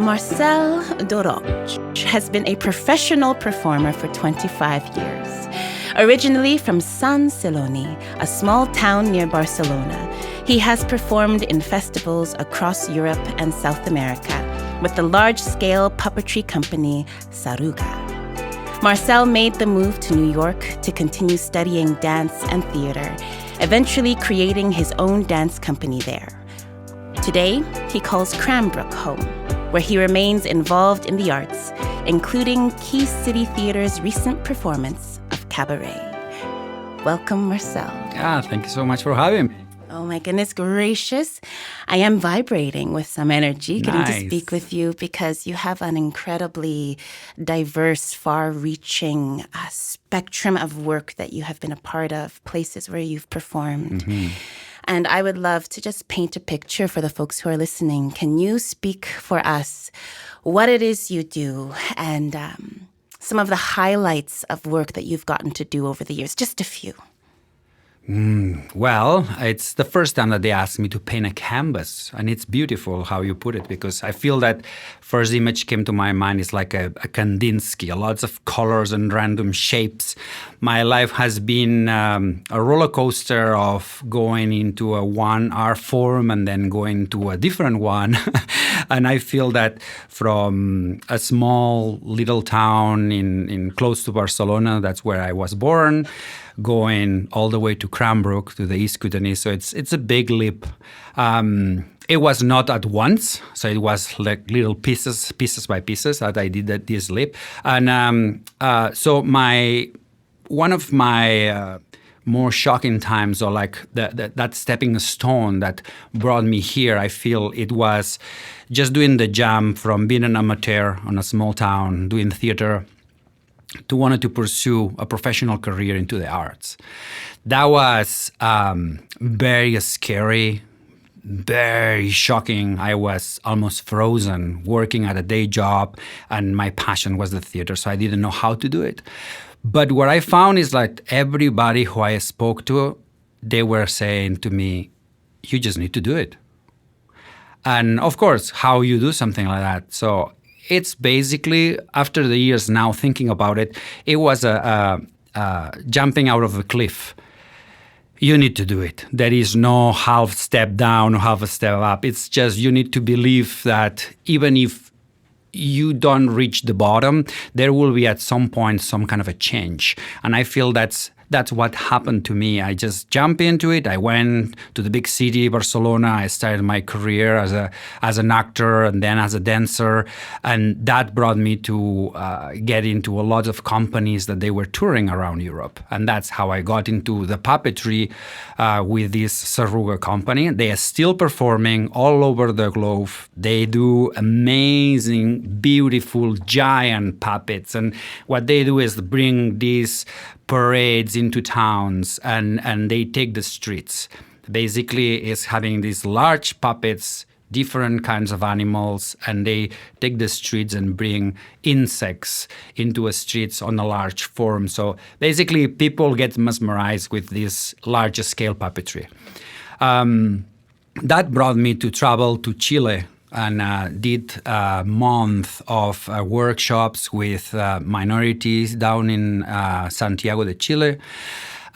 Marcel Dou Roig has been a professional performer for 25 years. Originally from Sant Celoni, a small town near Barcelona, he has performed in festivals across Europe and South America with the large-scale puppetry company Saruga. Marcel made the move to New York to continue studying dance and theater, eventually creating his own dance company there. Today, he calls Cranbrook home, where he remains involved in the arts, including Key City Theatre's recent performance of Cabaret. Welcome, Marcel. Thank you so much for having me. Oh my goodness gracious. I am vibrating with some energy getting to speak with you because you have an incredibly diverse, far-reaching spectrum of work that you have been a part of, places where you've performed. Mm-hmm. And I would love to just paint a picture for the folks who are listening. Can you speak for us what it is you do and some of the highlights of work that you've gotten to do over the years? Just a few. Well, it's the first time that they asked me to paint a canvas, and it's beautiful how you put it, because I feel that first image came to my mind is like a Kandinsky, lots of colors and random shapes. My life has been a roller coaster of going into a one art form and then going to a different one. And I feel that from a small little town in close to Barcelona, that's where I was born, going all the way to Cranbrook, to the East Kootenay. So it's a big leap. It was not at once, so it was like little pieces by pieces that I did this leap. And so one of my more shocking times, or like that stepping stone that brought me here, I feel it was just doing the jump from being an amateur on a small town, doing theater, to wanted to pursue a professional career into the arts. That was very scary, very shocking. I was almost frozen working at a day job, and my passion was the theater, so I didn't know how to do it. But what I found is like everybody who I spoke to, they were saying to me, you just need to do it. And of course, how you do something like that. So it's basically, after the years now thinking about it, it was a jumping out of a cliff. You need to do it. There is no half step down or half a step up. It's just you need to believe that even if you don't reach the bottom, there will be at some point some kind of a change. And I feel that's what happened to me. I just jumped into it. I went to the big city, Barcelona. I started my career as an actor and then as a dancer. And that brought me to get into a lot of companies that they were touring around Europe. And that's how I got into the puppetry with this Saruga company. They are still performing all over the globe. They do amazing, beautiful, giant puppets. And what they do is bring these parades into towns and they take the streets. Basically, it's having these large puppets, different kinds of animals, and they take the streets and bring insects into the streets on a large form. So basically, people get mesmerized with this larger scale puppetry. That brought me to travel to Chile and did a month of workshops with minorities down in Santiago de Chile.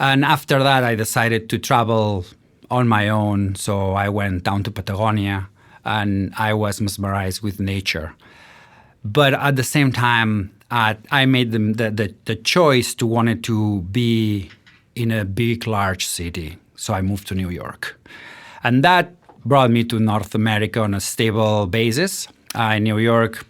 And after that, I decided to travel on my own. So I went down to Patagonia, and I was mesmerized with nature. But at the same time, I made the choice to wanted to be in a big, large city. So I moved to New York. And that brought me to North America on a stable basis. In New York,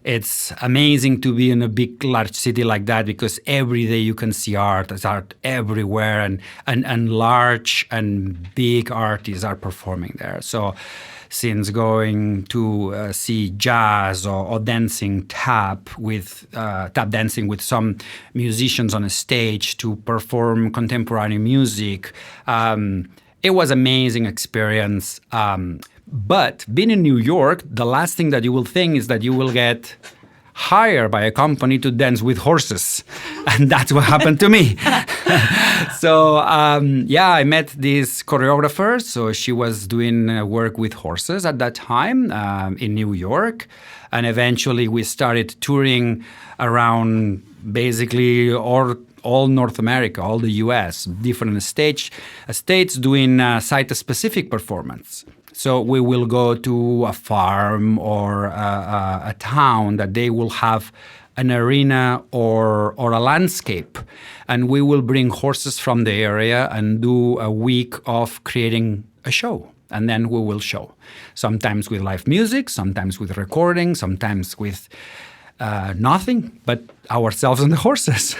it's amazing to be in a big, large city like that, because every day you can see art. There's art everywhere, and large and big artists are performing there. So since going to see jazz or dancing tap dancing with some musicians on a stage to perform contemporary music, it was an amazing experience. But being in New York, the last thing that you will think is that you will get hired by a company to dance with horses. And that's what happened to me. So I met this choreographer. So she was doing work with horses at that time in New York. And eventually we started touring around basically all North America, all the US, different states doing site-specific performance. So we will go to a farm or a town that they will have an arena or a landscape. And we will bring horses from the area and do a week of creating a show. And then we will show. Sometimes with live music, sometimes with recording, sometimes with nothing but ourselves and the horses.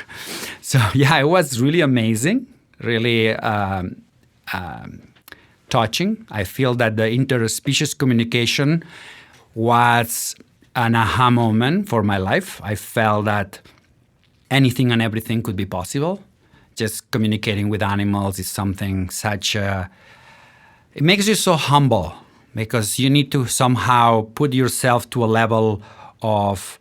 So yeah, it was really amazing, really touching. I feel that the interspecies communication was an aha moment for my life. I felt that anything and everything could be possible. Just communicating with animals is something it makes you so humble because you need to somehow put yourself to a level of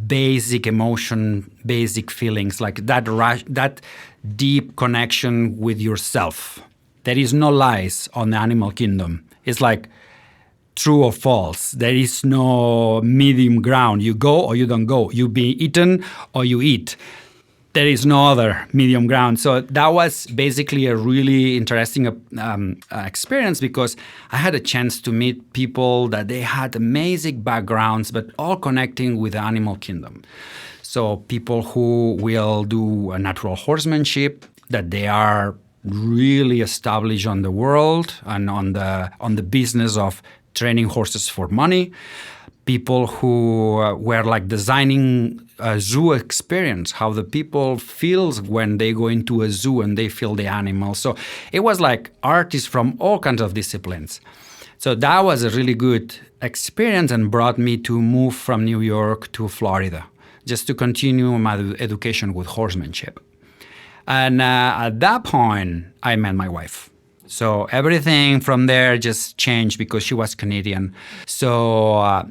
basic emotion, basic feelings, like that deep connection with yourself. There is no lies on the animal kingdom. It's like true or false. There is no medium ground. You go or you don't go. You be eaten or you eat. There is no other medium ground. So that was basically a really interesting experience because I had a chance to meet people that they had amazing backgrounds, but all connecting with the animal kingdom. So people who will do a natural horsemanship, that they are really established on the world and on the business of training horses for money. People who were like designing a zoo experience, how the people feels when they go into a zoo and they feel the animal. So it was like artists from all kinds of disciplines. So that was a really good experience and brought me to move from New York to Florida, just to continue my education with horsemanship. And at that point, I met my wife. So everything from there just changed because she was Canadian. So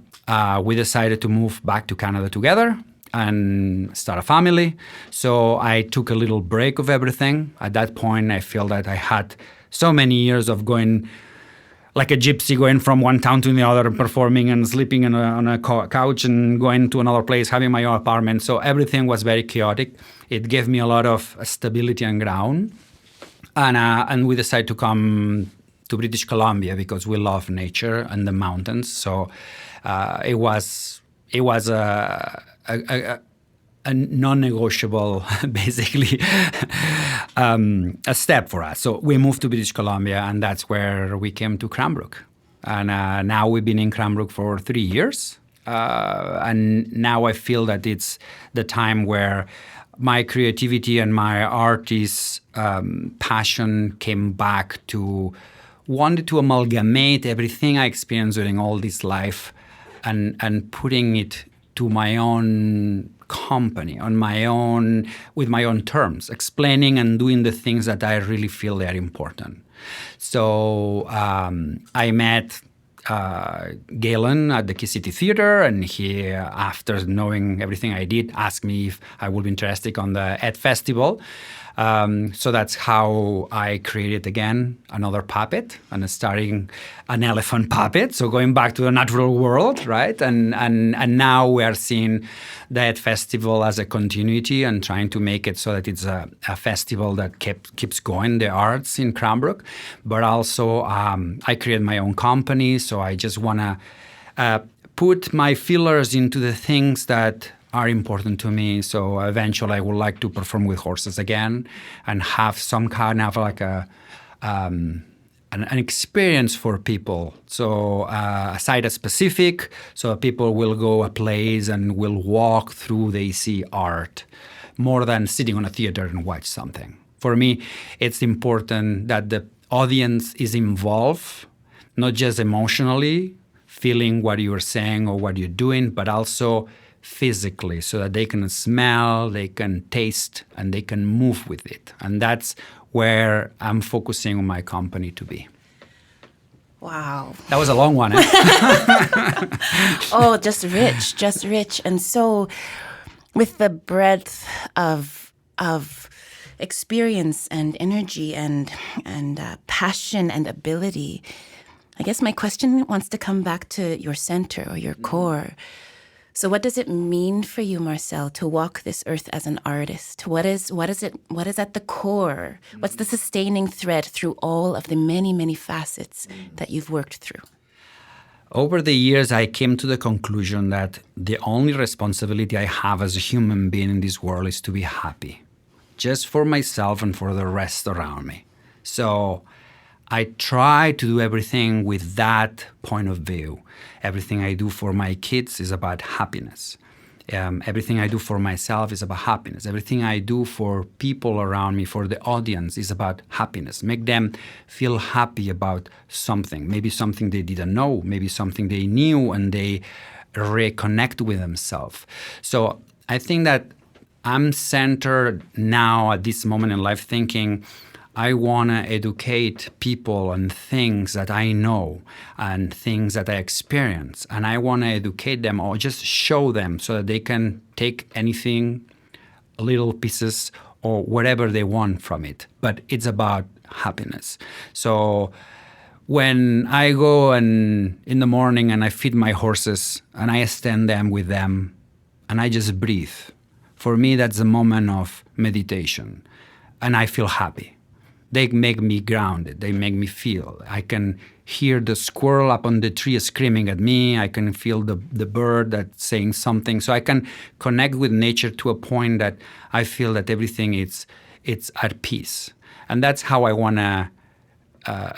we decided to move back to Canada together and start a family. So I took a little break of everything. At that point, I feel that I had so many years of going like a gypsy, going from one town to the other, performing and sleeping on a couch and going to another place, having my own apartment. So everything was very chaotic. It gave me a lot of stability and ground. And we decided to come to British Columbia because we love nature and the mountains. So it was a non-negotiable, basically, a step for us. So we moved to British Columbia, and that's where we came to Cranbrook. And now we've been in Cranbrook for 3 years. And now I feel that it's the time where my creativity and my artist passion came back to wanted to amalgamate everything I experienced during all this life and putting it to my own company, with my own terms, explaining and doing the things that I really feel they are important. So I met Galen at the Key City Theatre, and he, after knowing everything I did, asked me if I would be interested on the Ed Festival. So that's how I created again another puppet and starting an elephant puppet. So going back to the natural world, right? And now we are seeing the Ed Festival as a continuity and trying to make it so that it's a festival that keeps going, the arts in Cranbrook. But also I created my own company, so I just want to put my fillers into the things that are important to me. So eventually I would like to perform with horses again and have some kind of like an experience for people. So a site specific, so people will go a place and will walk through, they see art more than sitting on a theater and watch something. For me, it's important that the audience is involved, not just emotionally, feeling what you're saying or what you're doing, but also physically, so that they can smell, they can taste, and they can move with it. And that's where I'm focusing on my company to be. Wow. That was a long one, eh? Oh, just rich. And so with the breadth of experience and energy and passion and ability. I guess my question wants to come back to your center or your core. So what does it mean for you, Marcel, to walk this earth as an artist? What is at the core? What's the sustaining thread through all of the many, many facets that you've worked through? Over the years, I came to the conclusion that the only responsibility I have as a human being in this world is to be happy, just for myself and for the rest around me. So I try to do everything with that point of view. Everything I do for my kids is about happiness. Everything I do for myself is about happiness. Everything I do for people around me, for the audience, is about happiness. Make them feel happy about something. Maybe something they didn't know, maybe something they knew and they reconnect with themselves. So I think that I'm centered now at this moment in life thinking, I want to educate people on things that I know and things that I experience. And I want to educate them or just show them so that they can take anything, little pieces or whatever they want from it. But it's about happiness. So when I go and in the morning and I feed my horses and I stand them with them and I just breathe, for me that's a moment of meditation and I feel happy. They make me grounded. They make me feel. I can hear the squirrel up on the tree screaming at me. I can feel the bird that's saying something. So I can connect with nature to a point that I feel that everything it's at peace. And that's how I want to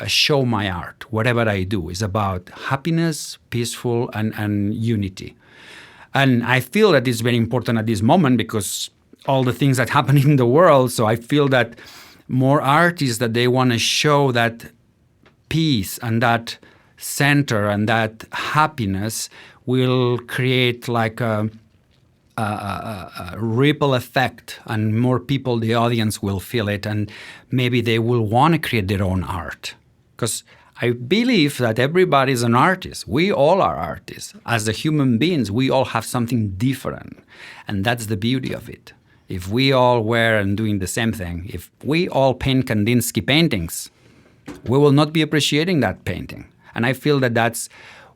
show my art. Whatever I do is about happiness, peaceful, and unity. And I feel that it's very important at this moment because all the things that happen in the world. So I feel that more artists that they want to show that peace and that center and that happiness will create like a ripple effect and more people, the audience will feel it and maybe they will want to create their own art. Because I believe that everybody is an artist. We all are artists. As the human beings, we all have something different. And that's the beauty of it. If we all were and doing the same thing, if we all paint Kandinsky paintings, we will not be appreciating that painting. And I feel that that's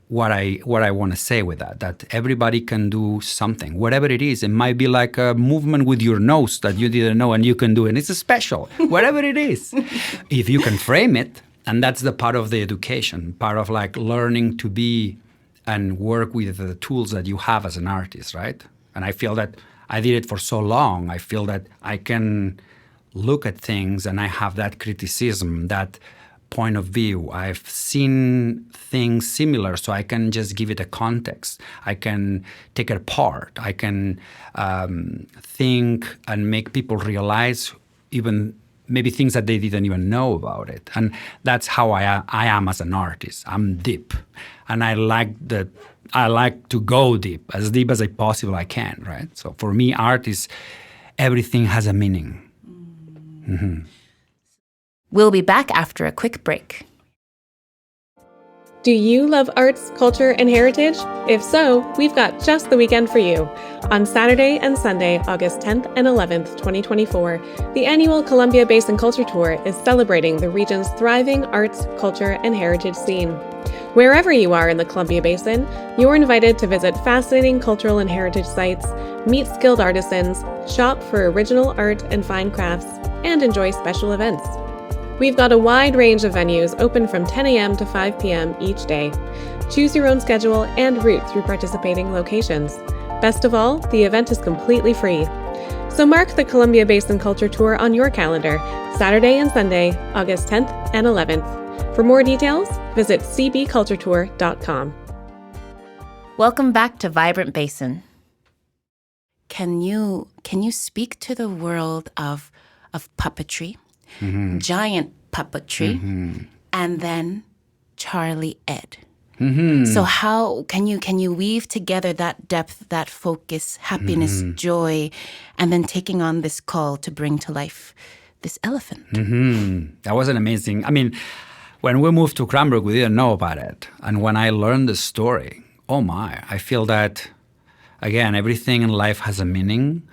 what I want to say with that everybody can do something, whatever it is. It might be like a movement with your nose that you didn't know and you can do it. It's a special, whatever it is. If you can frame it, and that's the part of the education, part of like learning to be and work with the tools that you have as an artist, right? And I feel that I did it for so long. I feel that I can look at things and I have that criticism, that point of view. I've seen things similar, so I can just give it a context. I can take it apart. I can think and make people realize even maybe things that they didn't even know about it. And that's how I am as an artist. I'm deep. And I like to go deep as I possibly can, right? So for me, art is everything has a meaning. Mm-hmm. We'll be back after a quick break. Do you love arts, culture, and heritage? If so, we've got just the weekend for you. On Saturday and Sunday, August 10th and 11th, 2024, the annual Columbia Basin Culture Tour is celebrating the region's thriving arts, culture, and heritage scene. Wherever you are in the Columbia Basin, you're invited to visit fascinating cultural and heritage sites, meet skilled artisans, shop for original art and fine crafts, and enjoy special events. We've got a wide range of venues open from 10 a.m. to 5 p.m. each day. Choose your own schedule and route through participating locations. Best of all, the event is completely free. So mark the Columbia Basin Culture Tour on your calendar, Saturday and Sunday, August 10th and 11th. For more details, visit cbculturetour.com. Welcome back to Vibrant Basin. Can you speak to the world of puppetry? Mm-hmm. Giant puppetry, mm-hmm. and then Charlie Ed. Mm-hmm. So how can you weave together that depth, that focus, happiness, mm-hmm. joy, and then taking on this call to bring to life this elephant? Mm-hmm. That was an amazing. I mean, when we moved to Cranbrook, we didn't know about it, and when I learned the story, oh my! I feel that again, everything in life has a meaning.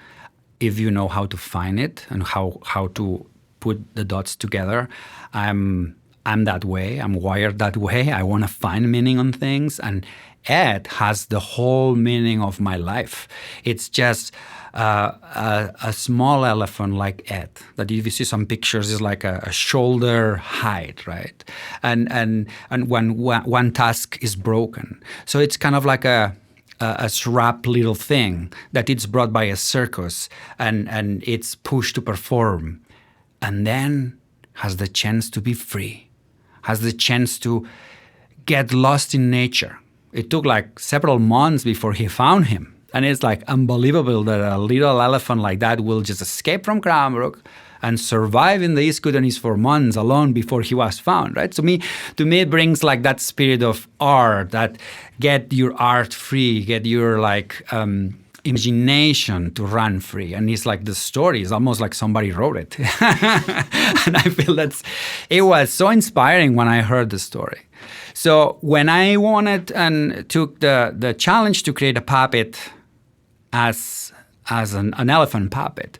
if you know how to find it and how to put the dots together. I'm that way. I'm wired that way. I want to find meaning on things, and Ed has the whole meaning of my life. It's just a small elephant like Ed, that if you see some pictures is like a shoulder height, right? And when one tusk is broken, so it's kind of like a strap little thing that it's brought by a circus and it's pushed to perform, and then has the chance to be free, has the chance to get lost in nature. It took like several months before he found him. And it's like unbelievable that a little elephant like that will just escape from Cranbrook and survive in the East Kootenay for months alone before he was found, right? To me, it brings like that spirit of art, that get your art free, get your like imagination to run free. And it's like the story is almost like somebody wrote it. And I feel it was so inspiring when I heard the story. So when I wanted and took the challenge to create a puppet as an elephant puppet,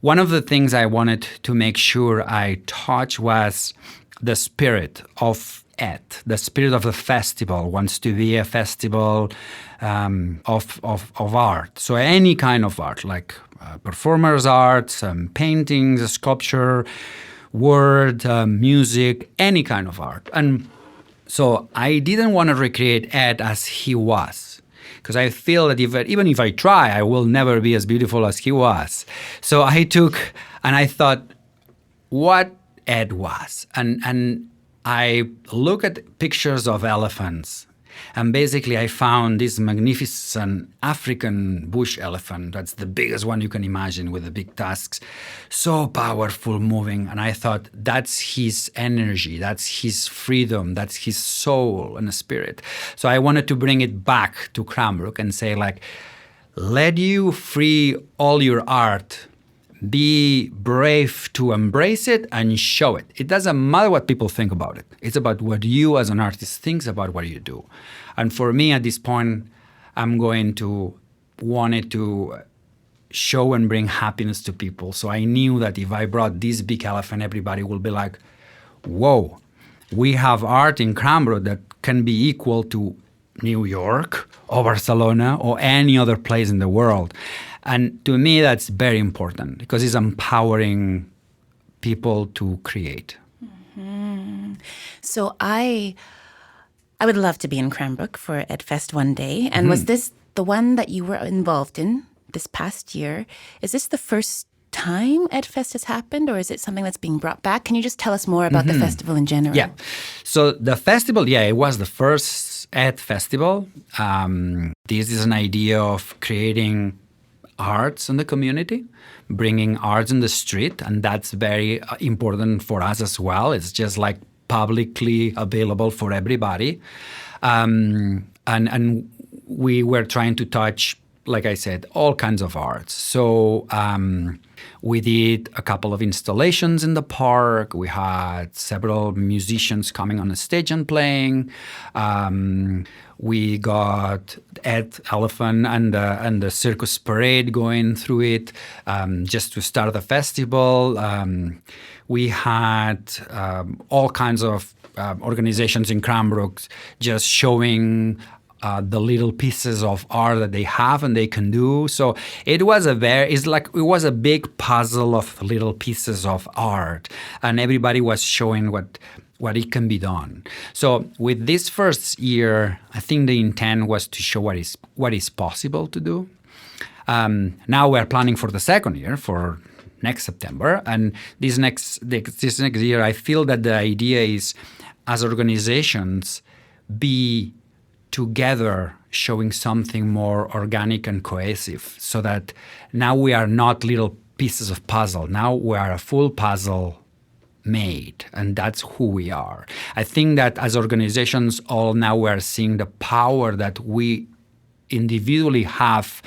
one of the things I wanted to make sure I touch was the spirit of it. The spirit of the festival wants to be a festival of art. So any kind of art, like performers' art, paintings, sculpture, word, music, any kind of art. And so I didn't want to recreate Ed as he was, because I feel that even if I try, I will never be as beautiful as he was. So I took and I thought what Ed was. And I look at pictures of elephants. And basically I found this magnificent African bush elephant. That's the biggest one you can imagine, with the big tusks. So powerful, moving. And I thought that's his energy, that's his freedom, that's his soul and spirit. So I wanted to bring it back to Cranbrook and say, like, let you free all your art. Be brave to embrace it and show it. It doesn't matter what people think about it. It's about what you as an artist thinks about what you do. And for me at this point, I'm going to want it to show and bring happiness to people. So I knew that if I brought this big elephant, everybody will be like, whoa, we have art in Cranbrook that can be equal to New York or Barcelona or any other place in the world. And to me, that's very important because it's empowering people to create. Mm-hmm. So I would love to be in Cranbrook for EdFest one day. And was this the one that you were involved in this past year? Is this the first time EdFest has happened, or is it something that's being brought back? Can you just tell us more about the festival in general? Yeah. So the festival, it was the first Ed Festival. This is an idea of creating arts in the community, bringing arts in the street, and that's very important for us as well. It's just like publicly available for everybody. And we were trying to touch, like I said, all kinds of arts. So we did a couple of installations in the park. We had several musicians coming on the stage and playing. We got Ed Elephant and the circus parade going through it just to start the festival. We had all kinds of organizations in Cranbrook just showing the little pieces of art that they have and they can do. So it was it was a big puzzle of little pieces of art, and everybody was showing what it can be done. So with this first year, I think the intent was to show what is possible to do. Now we're planning for the second year, for next September, and this next year, I feel that the idea is, as organizations, be together showing something more organic and cohesive, so that now we are not little pieces of puzzle. Now we are a full puzzle made, and that's who we are. I think that as organizations, all now we are seeing the power that we individually have,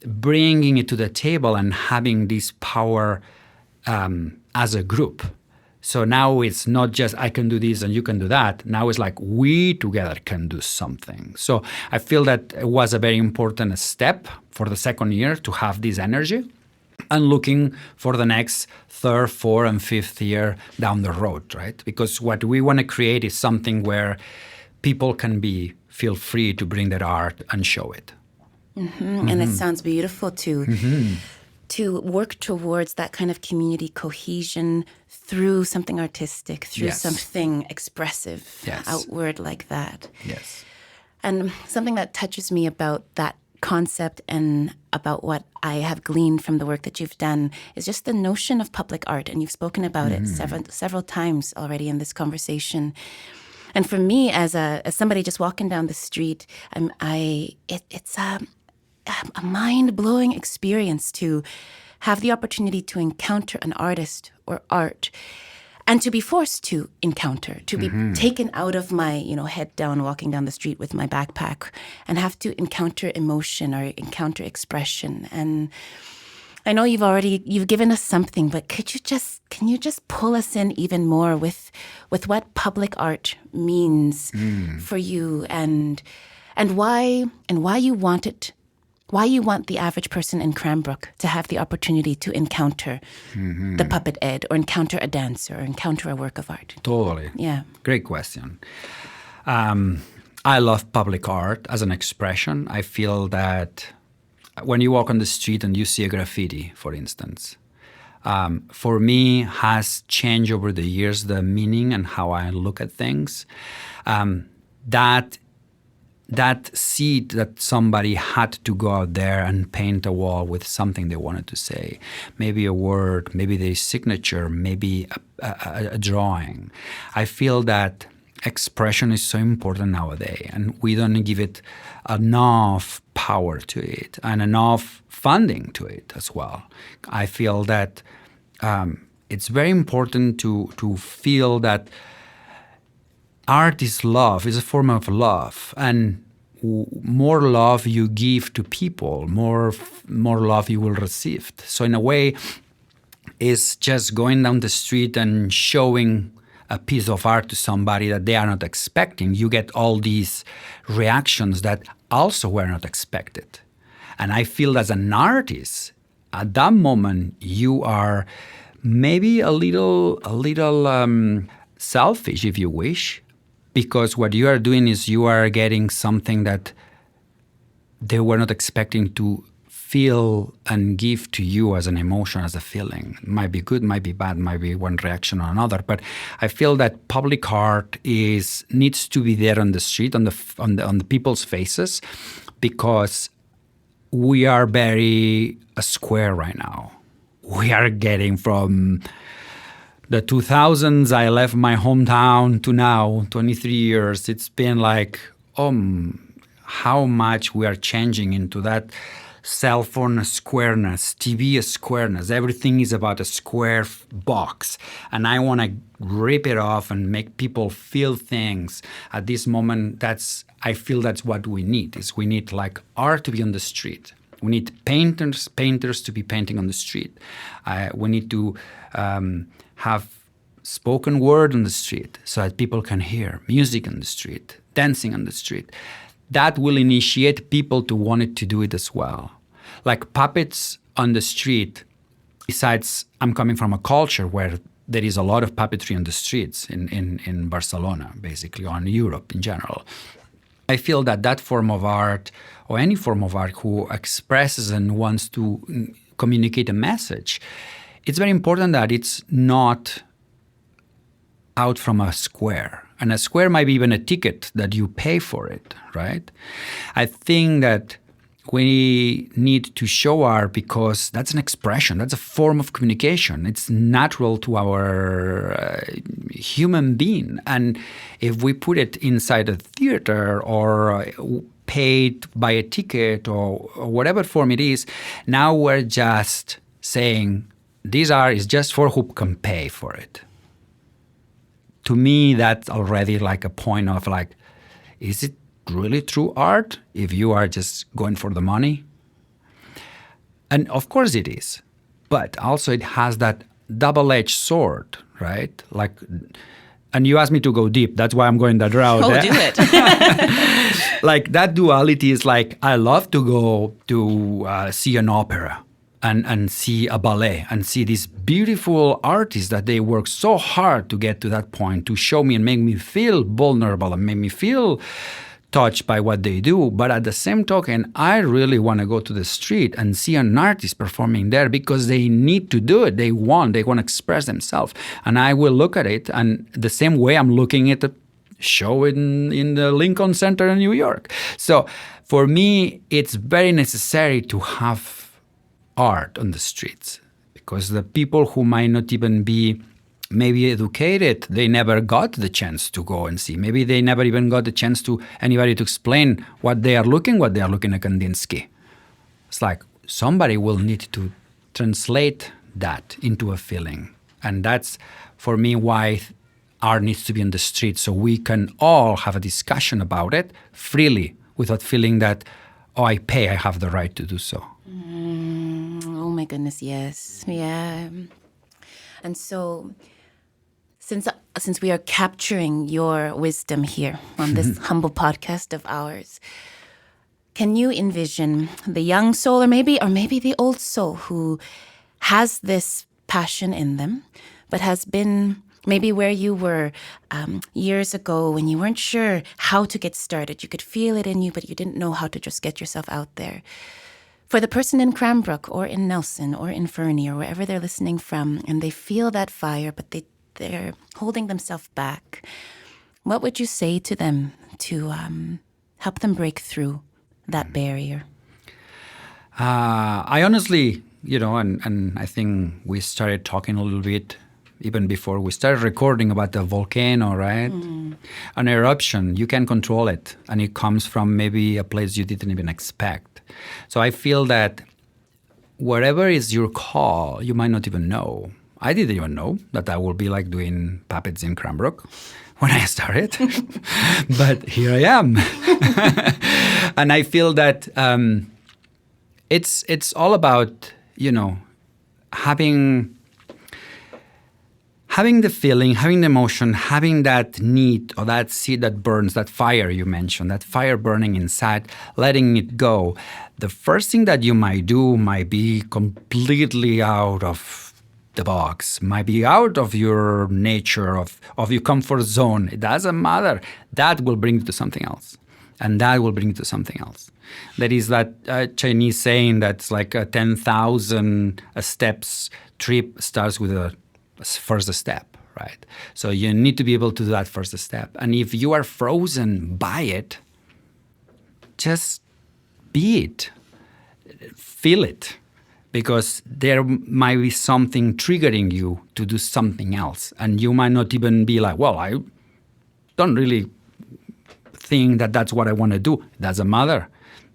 bringing it to the table and having this power as a group. So now it's not just I can do this and you can do that. Now it's like we together can do something. So I feel that it was a very important step for the second year to have this energy, and looking for the next third, fourth, and fifth year down the road, right? Because what we want to create is something where people can feel free to bring their art and show it. And it sounds beautiful to work towards that kind of community cohesion through something artistic, through something expressive, outward like that. Yes. And something that touches me about that concept and about what I have gleaned from the work that you've done is just the notion of public art. And you've spoken about it several times already in this conversation. And for me, as somebody just walking down the street, it's a mind-blowing experience to have the opportunity to encounter an artist or art, and to be forced to encounter, to be taken out of my, head down, walking down the street with my backpack, and have to encounter emotion or encounter expression. And I know you've given us something, but can you just pull us in even more with what public art means for you, and why you want it? Why you want the average person in Cranbrook to have the opportunity to encounter the puppet ed, or encounter a dancer, or encounter a work of art? Totally. Yeah. Great question. I love public art as an expression. I feel that when you walk on the street and you see a graffiti, for instance, for me has changed over the years the meaning and how I look at things. That seed that somebody had to go out there and paint a wall with something they wanted to say, maybe a word, maybe their signature, maybe a drawing. I feel that expression is so important nowadays, and we don't give it enough power to it and enough funding to it as well. I feel that it's very important to feel that art is love, is a form of love, and more love you give to people, more love you will receive. So in a way, it's just going down the street and showing a piece of art to somebody that they are not expecting. You get all these reactions that also were not expected. And I feel as an artist, at that moment, you are maybe a little selfish, if you wish, because what you are doing is you are getting something that they were not expecting to feel and give to you as an emotion, as a feeling. It might be good, might be bad, might be one reaction or another. But I feel that public art needs to be there on the street, on the people's faces, because we are very square right now. We are getting from the 2000s, I left my hometown, to now, 23 years. It's been like, how much we are changing into that cell phone squareness, TV squareness. Everything is about a square box. And I want to rip it off and make people feel things. At this moment, I feel that's what we need. We need like art to be on the street. We need painters to be painting on the street. We need to have spoken word on the street so that people can hear music on the street, dancing on the street. That will initiate people to want to do it as well. Like puppets on the street, besides I'm coming from a culture where there is a lot of puppetry on the streets in Barcelona, basically, or in Europe in general. I feel that form of art, or any form of art who expresses and wants to communicate a message, it's very important that it's not out from a square. And a square might be even a ticket that you pay for it, right? I think that we need to show art because that's an expression, that's a form of communication. It's natural to our human being. And if we put it inside a theater or paid by a ticket or whatever form it is, now we're just saying this art is just for who can pay for it. To me, that's already like a point of like, is it really true art if you are just going for the money? And of course it is. But also it has that double-edged sword, right? Like And you asked me to go deep. That's why I'm going that route. Oh, do it. Like that duality is like, I love to go to see an opera and see a ballet and see these beautiful artists that they work so hard to get to that point, to show me and make me feel vulnerable and make me feel touched by what they do. But at the same token, I really want to go to the street and see an artist performing there because they need to do it. They want to express themselves. And I will look at it, and the same way I'm looking at the show in the Lincoln Center in New York. So for me, it's very necessary to have art on the streets, because the people who might not even be maybe educated, they never got the chance to go and see. Maybe they never even got the chance to anybody to explain what they are looking at Kandinsky. It's like somebody will need to translate that into a feeling. And that's, for me, why art needs to be on the street, so we can all have a discussion about it freely without feeling that, oh, I have the right to do so. Oh my goodness, yes. Yeah. And so since we are capturing your wisdom here on this humble podcast of ours, can you envision the young soul or maybe the old soul who has this passion in them, but has been maybe where you were years ago when you weren't sure how to get started? You could feel it in you, but you didn't know how to just get yourself out there. For the person in Cranbrook or in Nelson or in Fernie or wherever they're listening from, and they feel that fire, but they're holding themselves back, what would you say to them to help them break through that barrier? I honestly, and I think we started talking a little bit even before we started recording about the volcano, right? An eruption, you can control it, and it comes from maybe a place you didn't even expect. So I feel that wherever is your call, you might not even know. I didn't even know that I will be like doing puppets in Cranbrook when I started, but here I am. And I feel that it's all about, having the feeling, having the emotion, having that need or that seed that burns, that fire you mentioned, that fire burning inside, letting it go. The first thing that you might do might be completely out of the box, might be out of your nature, of your comfort zone. It doesn't matter. That will bring you to something else. And that will bring you to something else. That is that Chinese saying that's like a 10,000 steps trip starts with a first step, right? So you need to be able to do that first step. And if you are frozen by it, just be it. Feel it. Because there might be something triggering you to do something else. And you might not even be like, well, I don't really think that that's what I want to do. It doesn't matter.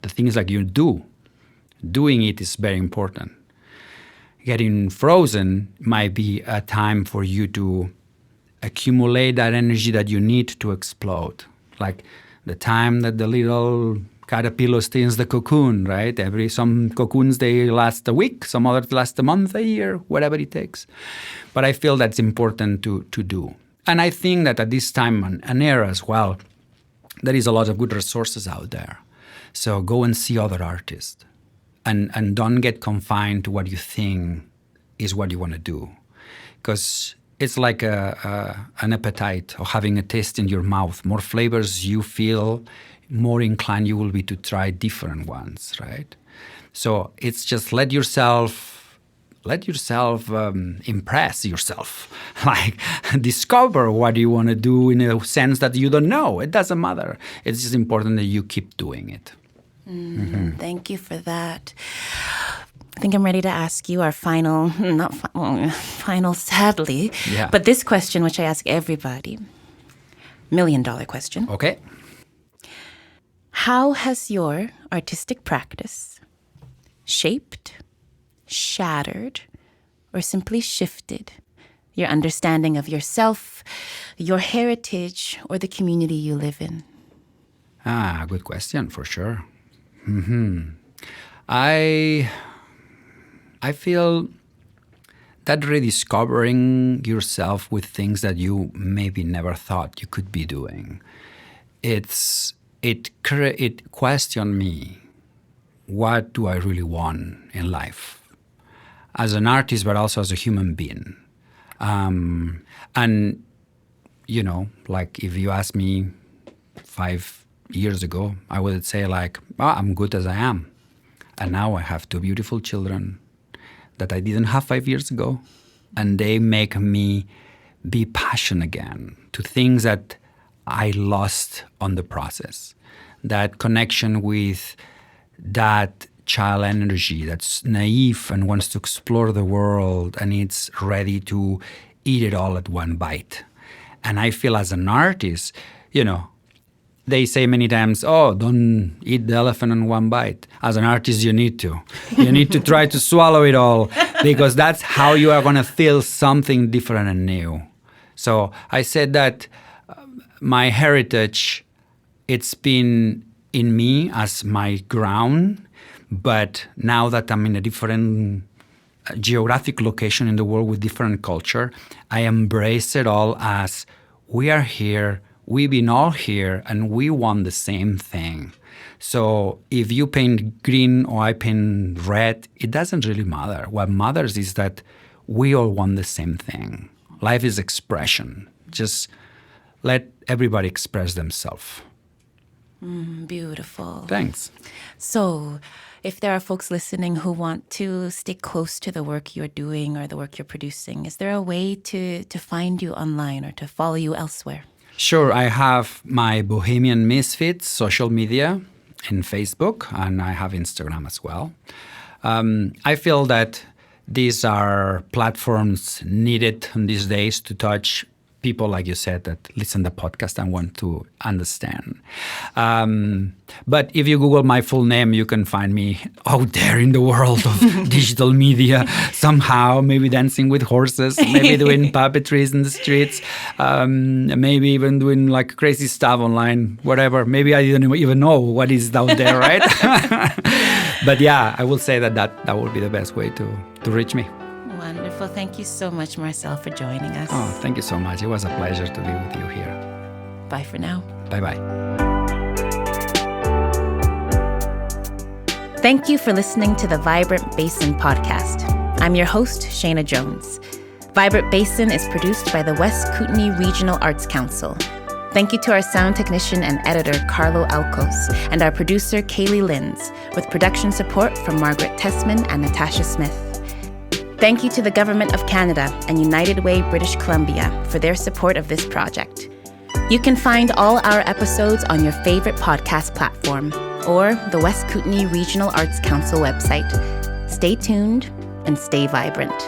The thing is like you do. Doing it is very important. Getting frozen might be a time for you to accumulate that energy that you need to explode. Like the time that the little caterpillar stays in the cocoon, right? Some cocoons, they last a week, some others last a month, a year, whatever it takes. But I feel that's important to do. And I think that at this time and era as well, there is a lot of good resources out there. So go and see other artists. And don't get confined to what you think is what you want to do. Because it's like an appetite or having a taste in your mouth. More flavors you feel, more inclined you will be to try different ones, right? So it's just let yourself impress yourself. Like discover what you want to do in a sense that you don't know. It doesn't matter. It's just important that you keep doing it. Thank you for that. I think I'm ready to ask you our final, sadly, but this question, which I ask everybody, $1 million question. Okay. How has your artistic practice shaped, shattered, or simply shifted your understanding of yourself, your heritage, or the community you live in? Good question, for sure. I feel that rediscovering yourself with things that you maybe never thought you could be doing. It questioned me. What do I really want in life? As an artist, but also as a human being. And, you know, like if you asked me 5 years ago, I would say like, oh, I'm good as I am. And now I have 2 beautiful children that I didn't have 5 years ago. And they make me be passionate again to things that I lost on the process. That connection with that child energy that's naive and wants to explore the world and it's ready to eat it all at one bite. And I feel as an artist, you know, they say many times, oh, don't eat the elephant in one bite. As an artist, you need to. You need to try to swallow it all because that's how you are going to feel something different and new. So I said that my heritage, it's been in me as my ground, but now that I'm in a different geographic location in the world with different culture, I embrace it all as we are here, we've been all here, and we want the same thing. So if you paint green or I paint red, it doesn't really matter. What matters is that we all want the same thing. Life is expression. Just let everybody express themselves. Beautiful. Thanks. So, if there are folks listening who want to stay close to the work you're doing or the work you're producing, is there a way to find you online or to follow you elsewhere? Sure. I have my Bohemian Misfits social media in Facebook, and I have Instagram as well. I feel that these are platforms needed in these days to touch people, like you said, that listen to the podcast and want to understand. But if you Google my full name, you can find me out there in the world of digital media somehow, maybe dancing with horses, maybe doing puppetries in the streets, maybe even doing like crazy stuff online, whatever. Maybe I didn't even know what is out there, right? But yeah, I will say that would be the best way to reach me. Wonderful. Thank you so much, Marcel, for joining us. Oh, thank you so much. It was a pleasure to be with you here. Bye for now. Bye-bye. Thank you for listening to the Vibrant Basin podcast. I'm your host, Shayna Jones. Vibrant Basin is produced by the West Kootenay Regional Arts Council. Thank you to our sound technician and editor, Carlo Alcos, and our producer, Kaylee Linz, with production support from Margaret Tessman and Natasha Smith. Thank you to the Government of Canada and United Way British Columbia for their support of this project. You can find all our episodes on your favorite podcast platform or the West Kootenay Regional Arts Council website. Stay tuned and stay vibrant.